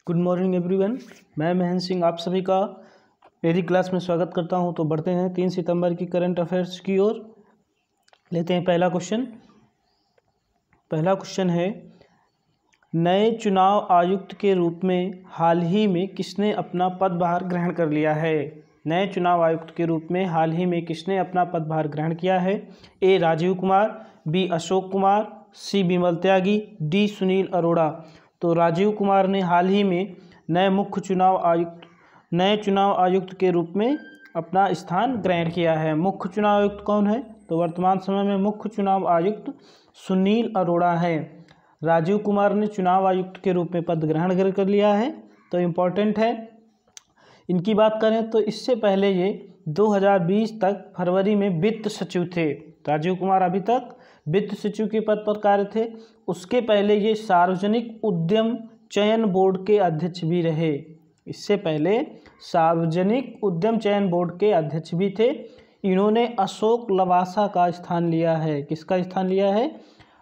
Good morning everyone. मैं महेंद्र सिंह आप सभी का मेरी क्लास में स्वागत करता हूं। तो बढ़ते हैं 3 सितंबर की करंट अफेयर्स की ओर। लेते हैं पहला क्वेश्चन है, नए चुनाव आयुक्त के रूप में हाल ही में किसने अपना पदभार ग्रहण कर लिया है। नए चुनाव आयुक्त के रूप में हाल ही में किसने अपना पदभार ग्रहण किया है। ए राजीव कुमार, बी अशोक कुमार, सी बिमल त्यागी, डी सुनील अरोड़ा। तो राजीव कुमार ने हाल ही में नए चुनाव आयुक्त के रूप में अपना स्थान ग्रहण किया है। मुख्य चुनाव आयुक्त कौन है? तो वर्तमान समय में मुख्य चुनाव आयुक्त सुनील अरोड़ा है। राजीव कुमार ने चुनाव आयुक्त के रूप में पद ग्रहण कर लिया है, तो इम्पोर्टेंट है। इनकी बात करें तो इससे पहले ये 2020 तक फरवरी में वित्त सचिव थे। राजीव कुमार अभी तक वित्त सचिव के पद पर कार्य थे। उसके पहले ये सार्वजनिक उद्यम चयन बोर्ड के अध्यक्ष भी रहे। इससे पहले सार्वजनिक उद्यम चयन बोर्ड के अध्यक्ष भी थे। इन्होंने अशोक लवासा का स्थान लिया है। किसका स्थान लिया है?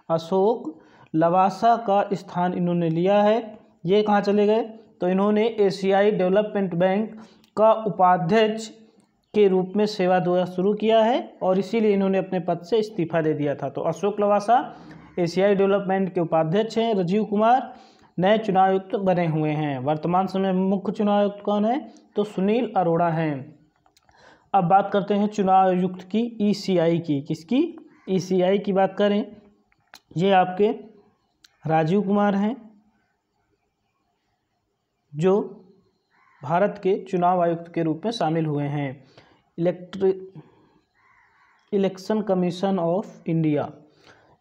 अशोक लवासा का स्थान इन्होंने लिया है। ये कहाँ चले गए? तो इन्होंने एशियाई डेवलपमेंट बैंक का उपाध्यक्ष के रूप में सेवा देना शुरू किया है और इसीलिए इन्होंने अपने पद से इस्तीफा दे दिया था। तो अशोक लवासा एशियाई डेवलपमेंट के उपाध्यक्ष हैं। राजीव कुमार नए चुनाव आयुक्त बने हुए हैं। वर्तमान समय में मुख्य चुनाव आयुक्त कौन है? तो सुनील अरोड़ा हैं। अब बात करते हैं चुनाव आयुक्त की ईसीआई की। किसकी? ईसीआई की बात करें, ये आपके राजीव कुमार हैं जो भारत के चुनाव आयुक्त के रूप में शामिल हुए हैं। इलेक्शन कमीशन ऑफ इंडिया,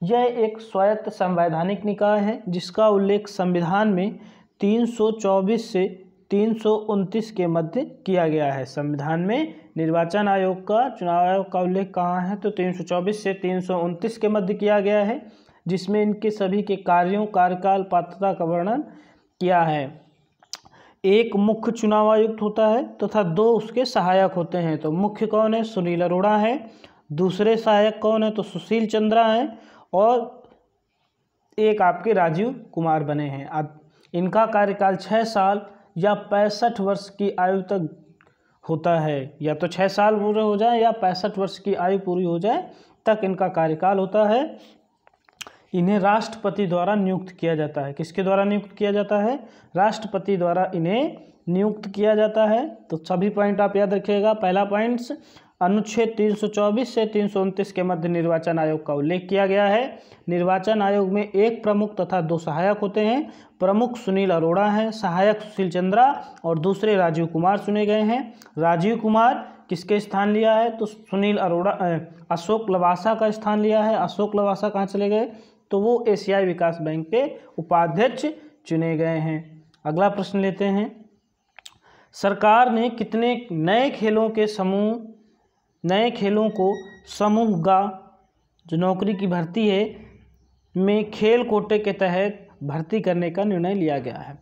यह एक स्वायत्त संवैधानिक निकाय है जिसका उल्लेख संविधान में 324 से 329 के मध्य किया गया है। संविधान में निर्वाचन आयोग का, चुनाव आयोग का उल्लेख कहाँ है? तो 324 से 329 के मध्य किया गया है, जिसमें इनके सभी के कार्यों, कार्यकाल, पात्रता का वर्णन किया है। एक मुख्य चुनाव आयुक्त होता है तथा 2 उसके सहायक होते हैं। तो मुख्य कौन है? सुनील अरोड़ा है। दूसरे सहायक कौन है? तो सुशील चंद्रा है और एक आपके राजीव कुमार बने हैं। अब इनका कार्यकाल 6 साल या 65 वर्ष की आयु तक होता है। या तो 6 साल पूरे हो जाए या 65 वर्ष की आयु पूरी हो जाए तक इनका कार्यकाल होता है। इन्हें राष्ट्रपति द्वारा नियुक्त किया जाता है। किसके द्वारा नियुक्त किया जाता है? राष्ट्रपति द्वारा इन्हें नियुक्त किया जाता है। तो सभी पॉइंट आप याद रखिएगा। पहला पॉइंट, अनुच्छेद 324 से 329 के मध्य निर्वाचन आयोग का उल्लेख किया गया है। निर्वाचन आयोग में एक प्रमुख तथा 2 सहायक होते हैं। प्रमुख सुनील अरोड़ा हैं, सहायक सुशील चंद्रा और दूसरे राजीव कुमार चुने गए हैं। राजीव कुमार किसके स्थान लिया है? तो सुनील अरोड़ा अशोक लवासा का स्थान लिया है। अशोक लवासा कहाँ चले गए? तो वो एशियाई विकास बैंक के उपाध्यक्ष चुने गए हैं। अगला प्रश्न लेते हैं, सरकार ने कितने नए खेलों को समूह गा जो नौकरी की भर्ती है में खेल कोटे के तहत भर्ती करने का निर्णय लिया गया है।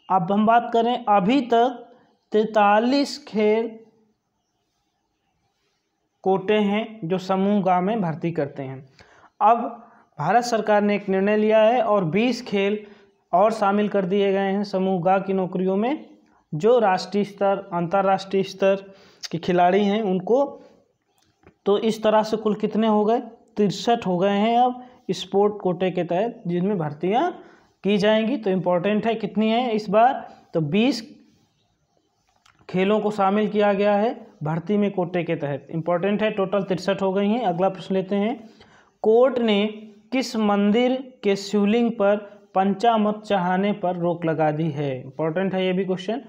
अब हम बात करें, अभी तक 43 खेल कोटे हैं जो समूह गा में भर्ती करते हैं। अब भारत सरकार ने एक निर्णय लिया है और 20 खेल और शामिल कर दिए गए हैं समूह गा की नौकरियों में। जो राष्ट्रीय स्तर, अंतर्राष्ट्रीय स्तर के खिलाड़ी हैं उनको। तो इस तरह से कुल कितने हो गए? 63 हो गए हैं अब स्पोर्ट कोटे के तहत जिनमें भर्तियां की जाएंगी। तो इम्पोर्टेंट है, कितनी है इस बार? तो 20 खेलों को शामिल किया गया है भर्ती में कोटे के तहत। इम्पोर्टेंट है, टोटल 63 हो गई हैं। अगला प्रश्न लेते हैं, कोर्ट ने किस मंदिर के शिवलिंग पर पंचामृत चढ़ाने पर रोक लगा दी है? इंपॉर्टेंट है ये भी क्वेश्चन।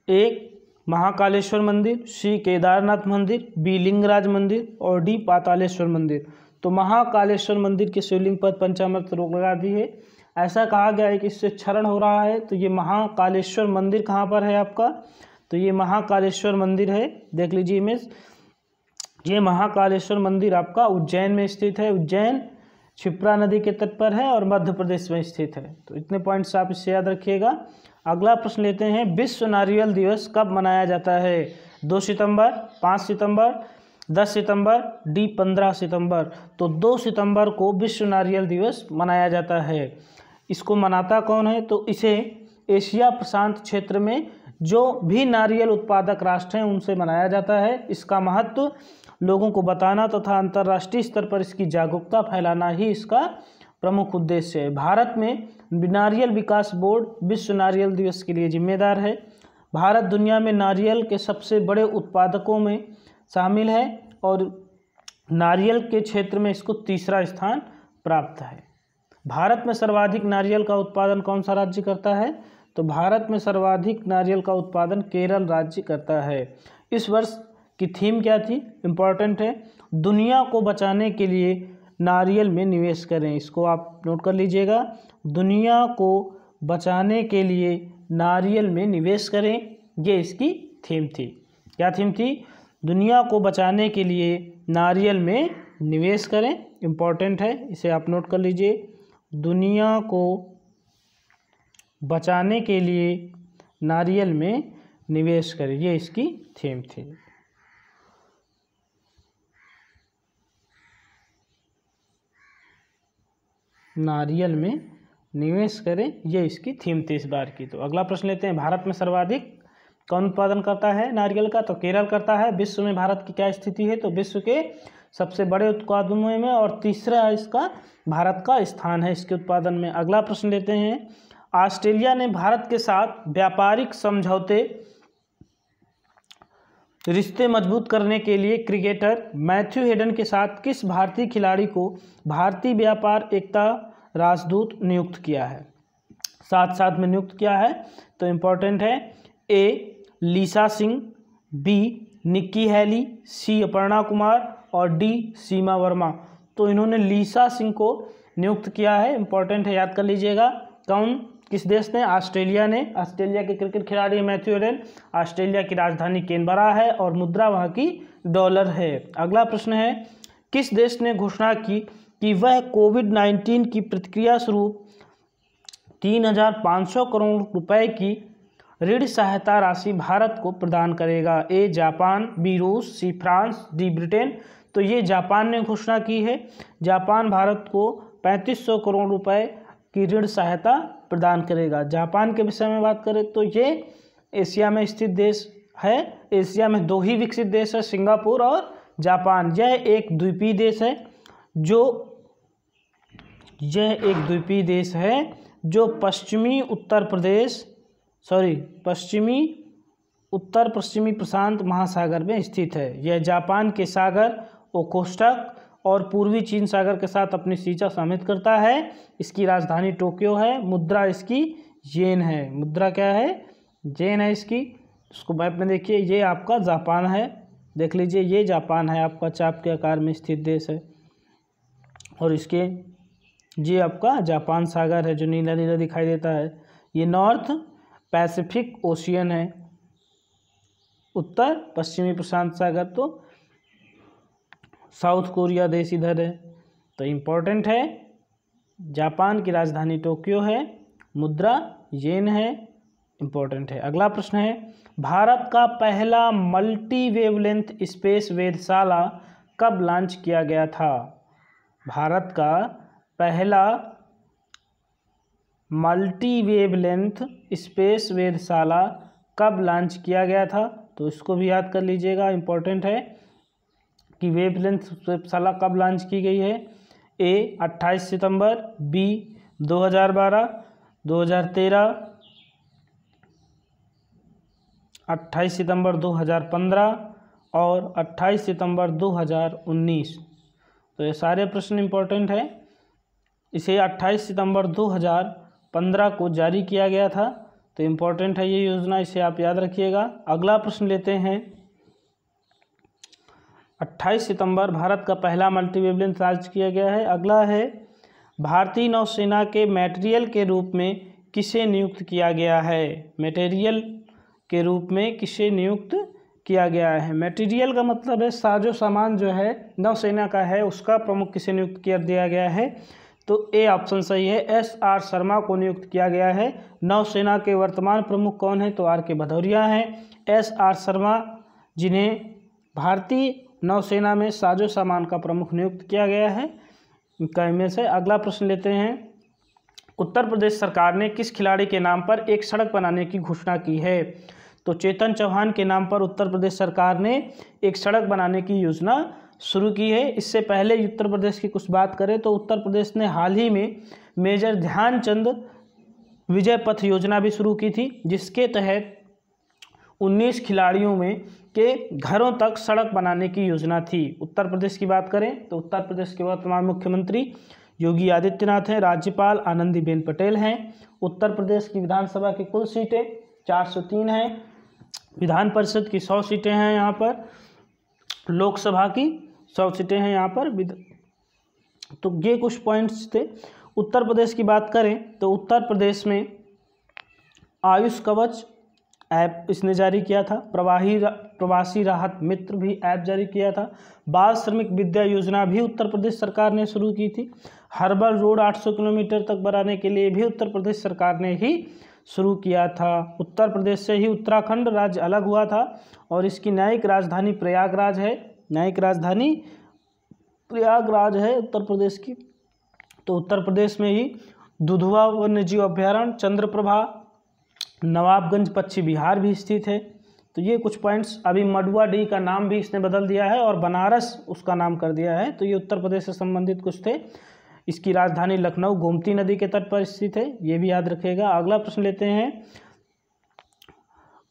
एक महाकालेश्वर मंदिर, सी केदारनाथ मंदिर, बी लिंगराज मंदिर और डी पातालेश्वर मंदिर। तो महाकालेश्वर मंदिर के शिवलिंग पर पंचामृत रोक लगा दी है। ऐसा कहा गया है कि इससे क्षरण हो रहा है। तो ये महाकालेश्वर मंदिर कहाँ पर है आपका? तो ये महाकालेश्वर मंदिर है, देख लीजिए इमेज। ये महाकालेश्वर मंदिर आपका उज्जैन में स्थित है। उज्जैन क्षिप्रा नदी के तट पर है और मध्य प्रदेश में स्थित है। तो इतने पॉइंट्स आप इससे याद रखिएगा। अगला प्रश्न लेते हैं, विश्व नारियल दिवस कब मनाया जाता है? 2 सितंबर, 5 सितंबर, 10 सितंबर, डी 15 सितंबर। तो 2 सितंबर को विश्व नारियल दिवस मनाया जाता है। इसको मनाता कौन है? तो इसे एशिया प्रशांत क्षेत्र में जो भी नारियल उत्पादक राष्ट्र हैं उनसे मनाया जाता है। इसका महत्व लोगों को बताना तथा अंतर्राष्ट्रीय स्तर पर इसकी जागरूकता फैलाना ही इसका प्रमुख उद्देश्य है। भारत में नारियल विकास बोर्ड विश्व नारियल दिवस के लिए जिम्मेदार है। भारत दुनिया में नारियल के सबसे बड़े उत्पादकों में शामिल है और नारियल के क्षेत्र में इसको तीसरा स्थान प्राप्त है। भारत में सर्वाधिक नारियल का उत्पादन कौन सा राज्य करता है? तो भारत में सर्वाधिक नारियल का उत्पादन केरल राज्य करता है। इस वर्ष की थीम क्या थी? इम्पॉर्टेंट है, दुनिया को बचाने के लिए नारियल में निवेश करें। इसको आप नोट कर लीजिएगा, दुनिया को बचाने के लिए नारियल में निवेश करें, ये इसकी थीम थी। क्या थीम थी? दुनिया को बचाने के लिए नारियल में निवेश करें। इम्पॉर्टेंट है, इसे आप नोट कर लीजिए, दुनिया को बचाने के लिए नारियल में निवेश करें, ये इसकी थीम थी। नारियल में निवेश करें, ये इसकी थीम थी इस बार की। तो अगला प्रश्न लेते हैं, भारत में सर्वाधिक कौन उत्पादन करता है नारियल का? तो केरल करता है। विश्व में भारत की क्या स्थिति है? तो विश्व के सबसे बड़े उत्पादकों में और तीसरा इसका भारत का स्थान है इसके उत्पादन में। अगला प्रश्न लेते हैं, ऑस्ट्रेलिया ने भारत के साथ व्यापारिक समझौते रिश्ते मजबूत करने के लिए क्रिकेटर मैथ्यू हेडन के साथ किस भारतीय खिलाड़ी को भारतीय व्यापार एकता राजदूत नियुक्त किया है? साथ साथ में नियुक्त किया है। तो इम्पोर्टेंट है, ए लीसा सिंह, बी निक्की हैली, सी अपर्णा कुमार और डी सीमा वर्मा। तो इन्होंने लीसा सिंह को नियुक्त किया है। इम्पोर्टेंट है, याद कर लीजिएगा। कौन, किस देश ने? ऑस्ट्रेलिया ने। ऑस्ट्रेलिया के क्रिकेट खिलाड़ी मैथ्यू हेडन। ऑस्ट्रेलिया की राजधानी कैनबरा है और मुद्रा वहाँ की डॉलर है। अगला प्रश्न है, किस देश ने घोषणा की कि वह कोविड-19 की प्रतिक्रिया स्वरूप 3,500 करोड़ रुपए की ऋण सहायता राशि भारत को प्रदान करेगा? ए जापान, बी रूस, सी फ्रांस, डी ब्रिटेन। तो ये जापान ने घोषणा की है। जापान भारत को 3,500 करोड़ रुपए की ऋण सहायता प्रदान करेगा। जापान के विषय में बात करें तो ये एशिया में स्थित देश है। एशिया में दो ही विकसित देश है, सिंगापुर और जापान। यह एक द्वीपीय देश है जो पश्चिमी उत्तर पश्चिमी प्रशांत महासागर में स्थित है। यह जापान के सागर ओखोत्स्क और पूर्वी चीन सागर के साथ अपनी सीमा समित करता है। इसकी राजधानी टोक्यो है। मुद्रा इसकी येन है। मुद्रा क्या है? येन है इसकी। इसको मैप में देखिए, ये आपका जापान है, देख लीजिए, ये जापान है आपका, चाप के आकार में स्थित देश है। और इसके ये आपका जापान सागर है जो नीला नीला दिखाई देता है। ये नॉर्थ पैसिफिक ओशियन है, उत्तर पश्चिमी प्रशांत सागर। तो साउथ कोरिया देश इधर है। तो इम्पोर्टेंट है, जापान की राजधानी टोक्यो है, मुद्रा येन है। इम्पोर्टेंट है। अगला प्रश्न है, भारत का पहला मल्टी वेवलेंथ स्पेस वेधशाला कब लॉन्च किया गया था? भारत का पहला मल्टी वेवलेंथ स्पेस वेधशाला कब लॉन्च किया गया था? तो इसको भी याद कर लीजिएगा। इम्पोर्टेंट है कि वेवलेंथ वेधशाला कब लॉन्च की गई है। ए 28 सितंबर, बी 2012, 2013, 28 सितंबर 2015 और 28 सितंबर 2019। तो ये सारे प्रश्न इम्पोर्टेंट है। इसे 28 सितंबर 2015 को जारी किया गया था। तो इम्पोर्टेंट है ये योजना, इसे आप याद रखिएगा। अगला प्रश्न लेते हैं, 28 सितंबर भारत का पहला मल्टीवेवलेंथ लॉन्च किया गया है। अगला है, भारतीय नौसेना के मटेरियल के रूप में किसे नियुक्त किया गया है? मटेरियल के रूप में किसे नियुक्त किया गया है? मटेरियल का मतलब है साजो सामान जो है नौसेना का है, उसका प्रमुख किसे नियुक्त किया दिया गया है? तो ए ऑप्शन सही है, एस.आर. शर्मा को नियुक्त किया गया है। नौसेना के वर्तमान प्रमुख कौन है? तो आर के भदौरिया हैं। एस.आर. शर्मा जिन्हें भारतीय नौसेना में साजो सामान का प्रमुख नियुक्त किया गया है, इनका इमेज है। अगला प्रश्न लेते हैं, उत्तर प्रदेश सरकार ने किस खिलाड़ी के नाम पर एक सड़क बनाने की घोषणा की है? तो चेतन चौहान के नाम पर उत्तर प्रदेश सरकार ने एक सड़क बनाने की योजना शुरू की है। इससे पहले उत्तर प्रदेश की कुछ बात करें तो उत्तर प्रदेश ने हाल ही में मेजर ध्यानचंद विजय पथ योजना भी शुरू की थी, जिसके तहत 19 खिलाड़ियों में के घरों तक सड़क बनाने की योजना थी। उत्तर प्रदेश की बात करें तो उत्तर प्रदेश के वर्तमान मुख्यमंत्री योगी आदित्यनाथ हैं, राज्यपाल आनंदीबेन पटेल हैं। उत्तर प्रदेश की विधानसभा की कुल सीटें 403 हैं, विधान परिषद की 100 सीटें हैं यहाँ पर, लोकसभा की 100 सीटें हैं यहाँ पर। तो ये कुछ पॉइंट्स थे। उत्तर प्रदेश की बात करें तो उत्तर प्रदेश में आयुष कवच ऐप इसने जारी किया था, प्रवासी राहत मित्र भी ऐप जारी किया था, बाल श्रमिक विद्या योजना भी उत्तर प्रदेश सरकार ने शुरू की थी, हर्बल रोड 800 किलोमीटर तक बनाने के लिए भी उत्तर प्रदेश सरकार ने ही शुरू किया था। उत्तर प्रदेश से ही उत्तराखंड राज्य अलग हुआ था और इसकी न्यायिक राजधानी प्रयागराज है। न्यायिक राजधानी प्रयागराज है उत्तर प्रदेश की। तो उत्तर प्रदेश में ही दुधवा वन्यजीव अभ्यारण्य, चंद्रप्रभा, नवाबगंज पश्चिम बिहार भी स्थित है। तो ये कुछ पॉइंट्स। अभी मडुआडीह का नाम भी इसने बदल दिया है और बनारस उसका नाम कर दिया है। तो ये उत्तर प्रदेश से संबंधित कुछ थे। इसकी राजधानी लखनऊ गोमती नदी के तट पर स्थित है, ये भी याद रखिएगा। अगला प्रश्न लेते हैं,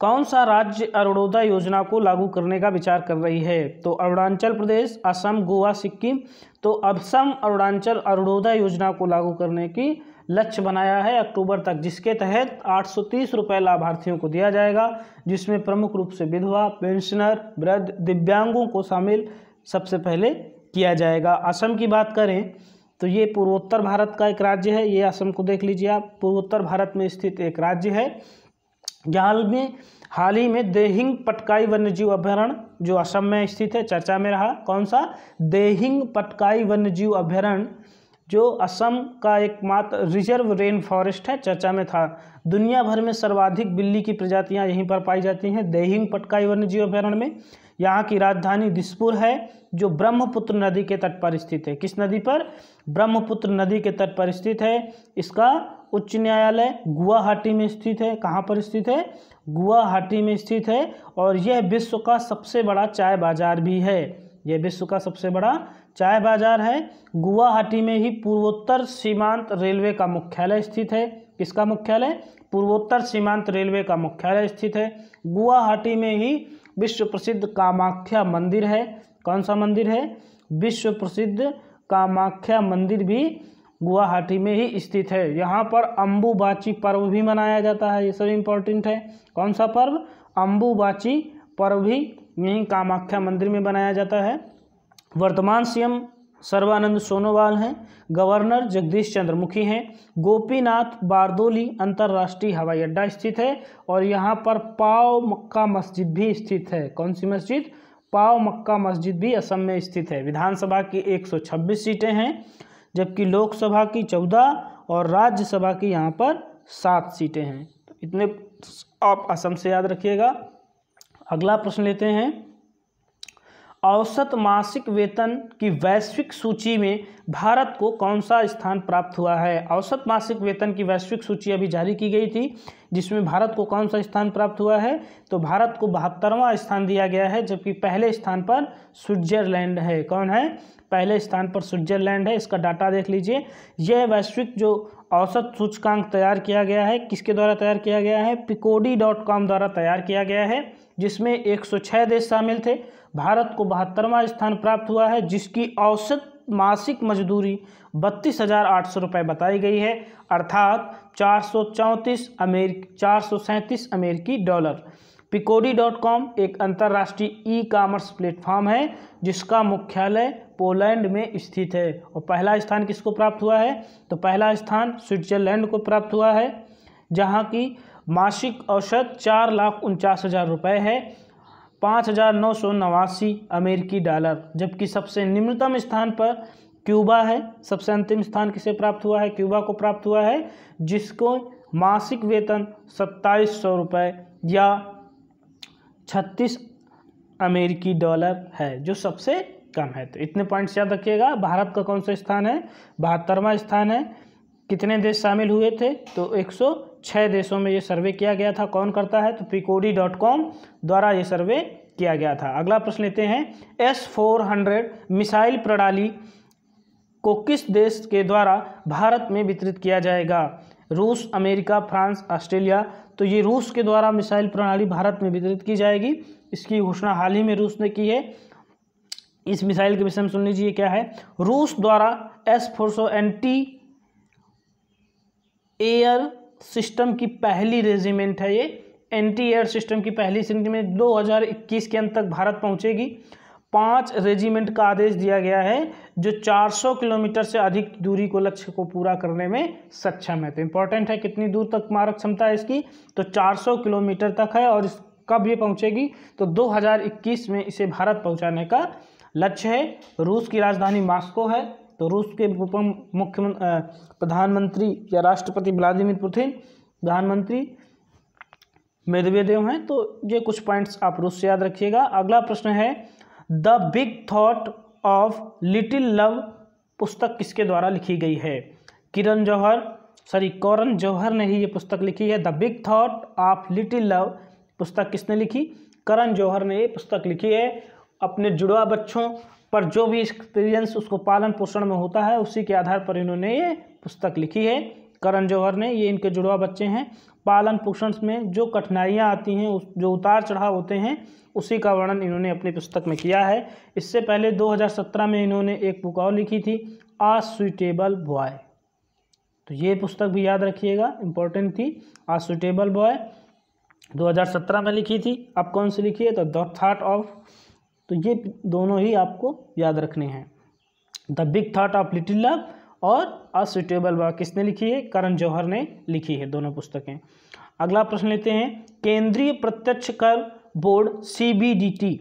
कौन सा राज्य अरुणोदय योजना को लागू करने का विचार कर रही है? तो अरुणाचल प्रदेश, असम, गोवा, सिक्किम। तो असम अरुणाचल अरुणोदय योजना को लागू करने की लक्ष्य बनाया है अक्टूबर तक, जिसके तहत 830 रुपये लाभार्थियों को दिया जाएगा, जिसमें प्रमुख रूप से विधवा, पेंशनर, वृद्ध, दिव्यांगों को शामिल सबसे पहले किया जाएगा। असम की बात करें तो ये पूर्वोत्तर भारत का एक राज्य है। ये असम को देख लीजिए आप, पूर्वोत्तर भारत में स्थित एक राज्य है। हाल ही में देहिंग पटकाई वन्यजीव अभ्यारण्य जो असम में स्थित है चर्चा में रहा। कौन सा? देहिंग पटकाई वन्यजीव अभ्यारण्य जो असम का एकमात्र रिजर्व रेन फॉरेस्ट है, चर्चा में था। दुनिया भर में सर्वाधिक बिल्ली की प्रजातियां यहीं पर पाई जाती हैं, देहिंग पटकाई वन्यजीव अभ्यारण्य में। यहाँ की राजधानी दिसपुर है जो ब्रह्मपुत्र नदी के तट पर स्थित है। किस नदी पर? ब्रह्मपुत्र नदी के तट पर स्थित है। इसका उच्च न्यायालय गुवाहाटी में स्थित है। कहाँ पर स्थित है? गुवाहाटी में स्थित है। और यह विश्व का सबसे बड़ा चाय बाजार भी है। यह विश्व का सबसे बड़ा चाय बाजार है। गुवाहाटी में ही पूर्वोत्तर सीमांत रेलवे का मुख्यालय स्थित है। किसका मुख्यालय? पूर्वोत्तर सीमांत रेलवे का मुख्यालय स्थित है। गुवाहाटी में ही विश्व प्रसिद्ध कामाख्या मंदिर है। कौन सा मंदिर है? विश्व प्रसिद्ध कामाख्या मंदिर भी गुवाहाटी में ही स्थित है। यहाँ पर अम्बुबाची पर्व भी मनाया जाता है। ये सब इम्पोर्टेंट है। कौन सा पर्व? अम्बुबाची पर्व भी यहीं कामाख्या मंदिर में बनाया जाता है। वर्तमान सीएम सर्बानंद सोनोवाल हैं। गवर्नर जगदीश चंद्र मुखी हैं। गोपीनाथ बारदोली अंतर्राष्ट्रीय हवाई अड्डा स्थित है। और यहाँ पर पाव मक्का मस्जिद भी स्थित है। कौन सी मस्जिद? पाव मक्का मस्जिद भी असम में स्थित है। विधानसभा की 126 सीटें हैं, जबकि लोकसभा की 14 और राज्यसभा की यहाँ पर 7 सीटें हैं। तो इतने आप असम से याद रखिएगा। अगला प्रश्न लेते हैं, औसत मासिक वेतन की वैश्विक सूची में भारत को कौन सा स्थान प्राप्त हुआ है? औसत मासिक वेतन की वैश्विक सूची अभी जारी की गई थी, जिसमें भारत को कौन सा स्थान प्राप्त हुआ है? तो भारत को 72वां स्थान दिया गया है, जबकि पहले स्थान पर स्विट्जरलैंड है। कौन है? पहले स्थान पर स्विट्जरलैंड है। इसका डाटा देख लीजिए। यह वैश्विक जो औसत सूचकांक तैयार किया गया है, किसके द्वारा तैयार किया गया है? picodi.com द्वारा तैयार किया गया है, जिसमें 106 देश शामिल थे। भारत को 72वां स्थान प्राप्त हुआ है, जिसकी औसत मासिक मजदूरी 32,800 रुपये बताई गई है, अर्थात 437 अमेरिकी डॉलर। picodi.com एक अंतर्राष्ट्रीय ई कॉमर्स प्लेटफॉर्म है, जिसका मुख्यालय पोलैंड में स्थित है। और पहला स्थान किसको प्राप्त हुआ है? तो पहला स्थान स्विट्जरलैंड को प्राप्त हुआ है, जहां की मासिक औसत 4,49,000 रुपये है, 5,989 अमेरिकी डॉलर। जबकि सबसे निम्नतम स्थान पर क्यूबा है। सबसे अंतिम स्थान किसे प्राप्त हुआ है? क्यूबा को प्राप्त हुआ है, जिसको मासिक वेतन 2,700 रुपये या 36 अमेरिकी डॉलर है, जो सबसे कम है। तो इतने पॉइंट्स याद रखिएगा। भारत का कौन सा स्थान है? 72वां स्थान है। कितने देश शामिल हुए थे? तो 106 देशों में ये सर्वे किया गया था। कौन करता है? तो picodi.com द्वारा ये सर्वे किया गया था। अगला प्रश्न लेते हैं, S-400 मिसाइल प्रणाली को किस देश के द्वारा भारत में वितरित किया जाएगा? रूस, अमेरिका, फ्रांस, ऑस्ट्रेलिया। तो ये रूस के द्वारा मिसाइल प्रणाली भारत में वितरित की जाएगी। इसकी घोषणा हाल ही में रूस ने की है। इस मिसाइल के विषय में सुन लीजिए क्या है। रूस द्वारा S-400 एंटी एयर सिस्टम की पहली रेजिमेंट है। ये एंटी एयर सिस्टम की पहली रेजिमेंट 2021 के अंत तक भारत पहुंचेगी। 5 रेजिमेंट का आदेश दिया गया है जो 400 किलोमीटर से अधिक दूरी को लक्ष्य को पूरा करने में सक्षम है। तो इंपॉर्टेंट है कितनी दूर तक मारक क्षमता है इसकी, तो 400 किलोमीटर तक है। और कब ये पहुंचेगी? तो 2021 में इसे भारत पहुंचाने का लक्ष्य है। रूस की राजधानी मॉस्को है। तो रूस के प्रधानमंत्री या राष्ट्रपति व्लादिमीर पुतिन, प्रधानमंत्री मेदवेदेव हैं। तो ये कुछ पॉइंट्स आप रूस से याद रखिएगा। अगला प्रश्न है, the big thought of little love पुस्तक किसके द्वारा लिखी गई है? करण जौहर ने ही ये पुस्तक लिखी है। The big thought of little love पुस्तक किसने लिखी? करण जौहर ने ये पुस्तक लिखी है। अपने जुड़वा बच्चों पर जो भी एक्सपीरियंस उसको पालन पोषण में होता है उसी के आधार पर इन्होंने ये पुस्तक लिखी है। करण जौहर ने, ये इनके जुड़वा बच्चे हैं। पालन पोषण में जो कठिनाइयाँ आती हैं, जो उतार चढ़ाव होते हैं, उसी का वर्णन इन्होंने अपनी पुस्तक में किया है। इससे पहले 2017 में इन्होंने एक बुक और लिखी थी, आ सुइटेबल बॉय। तो ये पुस्तक भी याद रखिएगा, इंपॉर्टेंट थी। आ सुइटेबल बॉय 2017 में लिखी थी। अब कौन सी लिखी है? तो द थॉट ऑफ। तो ये दोनों ही आपको याद रखने हैं। The big thought of little love और अ सुइटेबल बॉय किसने लिखी है? करण जौहर ने लिखी है, दोनों पुस्तकें। अगला प्रश्न लेते हैं, केंद्रीय प्रत्यक्ष कर board CBDT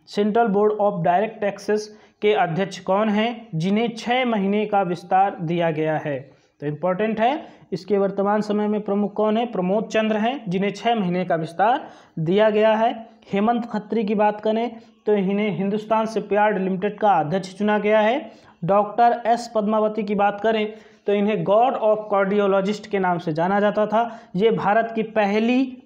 central board of direct taxes के अध्यक्ष कौन हैं जिन्हें 6 महीने का विस्तार दिया गया है? तो इम्पोर्टेंट है, इसके वर्तमान समय में प्रमुख कौन है? प्रमोद चंद्र हैं, जिन्हें 6 महीने का विस्तार दिया गया है। हेमंत खत्री की बात करें तो इन्हें हिंदुस्तान शिपयार्ड लिमिटेड का अध्यक्ष चुना गया है। डॉक्टर S पद्मावती की बात करें तो इन्हें गॉड ऑफ कार्डियोलॉजिस्ट के नाम से जाना जाता था। ये भारत की पहली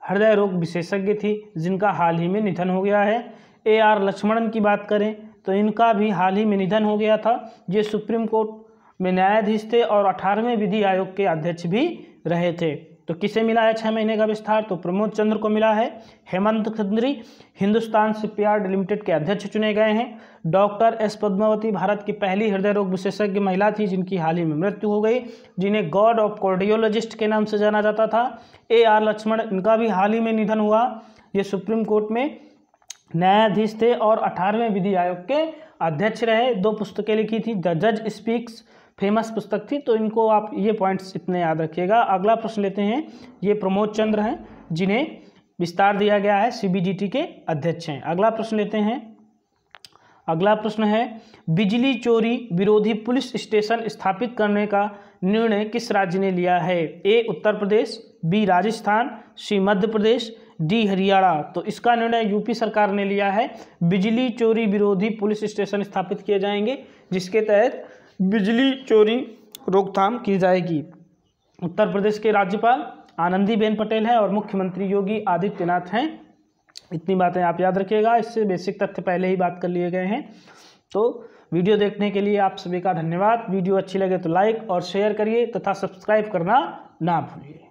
हृदय रोग विशेषज्ञ थी जिनका हाल ही में निधन हो गया है। AR लक्ष्मणन की बात करें तो इनका भी हाल ही में निधन हो गया था। ये सुप्रीम कोर्ट में न्यायाधीश थे और 18वें विधि आयोग के अध्यक्ष भी रहे थे। तो किसे मिला है 6 महीने का विस्तार? तो प्रमोद चंद्र को मिला है। हेमंत खत्री हिंदुस्तान शिपयार्ड लिमिटेड के अध्यक्ष चुने गए हैं। डॉक्टर S पद्मावती भारत की पहली हृदय रोग विशेषज्ञ महिला थी जिनकी हाल ही में मृत्यु हो गई, जिन्हें गॉड ऑफ कार्डियोलॉजिस्ट के नाम से जाना जाता था। AR लक्ष्मण, इनका भी हाल ही में निधन हुआ। ये सुप्रीम कोर्ट में न्यायाधीश थे और 18वें विधि आयोग के अध्यक्ष रहे। 2 पुस्तकें लिखी थी, द जज स्पीक्स फेमस पुस्तक थी। तो इनको आप ये पॉइंट्स इतने याद रखिएगा। अगला प्रश्न लेते हैं, ये प्रमोद चंद्र हैं जिन्हें विस्तार दिया गया है, CBDT के अध्यक्ष हैं। अगला प्रश्न लेते हैं। अगला प्रश्न है, बिजली चोरी विरोधी पुलिस स्टेशन स्थापित करने का निर्णय किस राज्य ने लिया है? A Uttar Pradesh, B Rajasthan, C Madhya Pradesh, D Haryana. तो इसका निर्णय UP सरकार ने लिया है। बिजली चोरी विरोधी पुलिस स्टेशन स्थापित किए जाएंगे जिसके तहत बिजली चोरी रोकथाम की जाएगी। उत्तर प्रदेश के राज्यपाल आनंदीबेन पटेल हैं और मुख्यमंत्री योगी आदित्यनाथ हैं। इतनी बातें आप याद रखिएगा, इससे बेसिक तथ्य पहले ही बात कर लिए गए हैं। तो वीडियो देखने के लिए आप सभी का धन्यवाद। वीडियो अच्छी लगे तो लाइक और शेयर करिए तथा सब्सक्राइब करना ना भूलिए।